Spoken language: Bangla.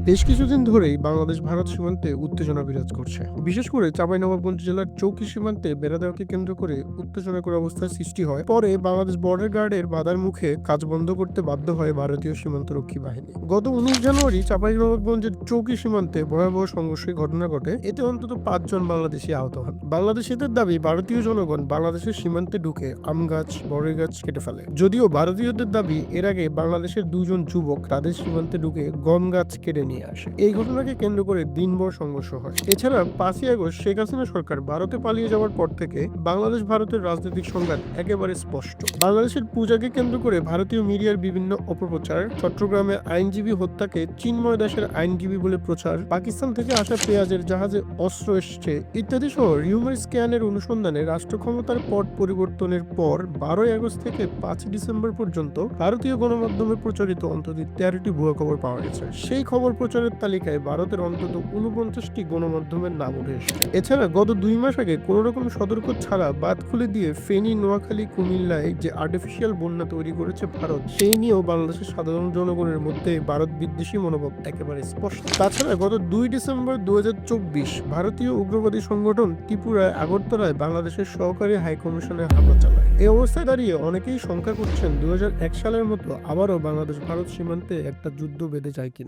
বেশ কিছুদিন ধরেই বাংলাদেশ ভারত সীমান্তে উত্তেজনা বিরাজ করছে। বিশেষ করে চাঁপাইনবাবগঞ্জ জেলার চৌকি সীমান্তে বেড়া দেওয়াকে কেন্দ্র করে উত্তেজনাকর অবস্থার সৃষ্টি হয়। পরে বাংলাদেশ বর্ডার গার্ডের বাধার মুখে কাজ বন্ধ করতে বাধ্য হয় ভারতীয় সীমান্তরক্ষী বাহিনী। গত 19 জানুয়ারি চাঁপাইনবাবগঞ্জের চৌকি সীমান্তে ভয়াবহ সংঘর্ষের ঘটনা ঘটে। এতে অন্তত 5 জন বাংলাদেশি আহত হন। বাংলাদেশিদের দাবি ভারতীয় জনগণ বাংলাদেশের সীমান্তে ঢুকে আম গাছ বড়ই গাছ কেটে ফেলে। যদিও ভারতীয়দের দাবি এর আগে বাংলাদেশের 2 জন যুবক তাদের সীমান্তে ঢুকে গম গাছ কেটে নিয়ে আসে। এই ঘটনাকে কেন্দ্র করে দিনভর সংঘর্ষ হয়। এছাড়া 5ই আগস্ট শেখ হাসিনা সরকার ভারতে পালিয়ে যাওয়ার পর থেকে বাংলাদেশ ভারতের রাজনৈতিক সংঘাত একেবারে স্পষ্ট। বাংলাদেশের পূজাকে কেন্দ্র করে ভারতীয় মিডিয়ার বিভিন্ন অপপ্রচার, চট্টগ্রামে আইনজীবী হত্যাকে চিন্ময় দাসের আইনজীবী বলে প্রচার, পাকিস্তান থেকে আসা পেঁয়াজের জাহাজে অস্ত্র এসছে ইত্যাদি সহ রিউমার স্ক্যানের অনুসন্ধানে রাষ্ট্র ক্ষমতার পট পরিবর্তনের পর 12ই আগস্ট থেকে 5ই ডিসেম্বর পর্যন্ত ভারতীয় গণমাধ্যমে প্রচারিত অন্তত 13টি ভুয়া খবর পাওয়া গেছে। সেই খবর প্রচারের তালিকায় ভারতের অন্তত 49টি গণমাধ্যমের নাম উঠে এসেছে। এছাড়া গত 2 মাস আগে কোনো রকম সতর্ক ছাড়া বাঁধ খুলে দিয়ে ফেনী, নোয়াখালী, কুমিল্লায় যে আর্টিফিশিয়াল বন্যা তৈরি করেছে ভারত, সেই নিয়েও বাংলাদেশের সাধারণ জনগণের মধ্যে ভারত বিদ্বেষী মনোভাব একেবারে স্পষ্ট। তাছাড়া গত 2 ডিসেম্বর 2024 ভারতীয় উগ্রবাদী সংগঠন ত্রিপুরায় আগরতলায় বাংলাদেশের সহকারী হাইকমিশনে হামলা চালায়। এই অবস্থায় দাঁড়িয়ে অনেকেই শঙ্কা করছেন 2001 সালের মতো আবারও বাংলাদেশ ভারত সীমান্তে একটা যুদ্ধ বেঁধে যায় কিনা।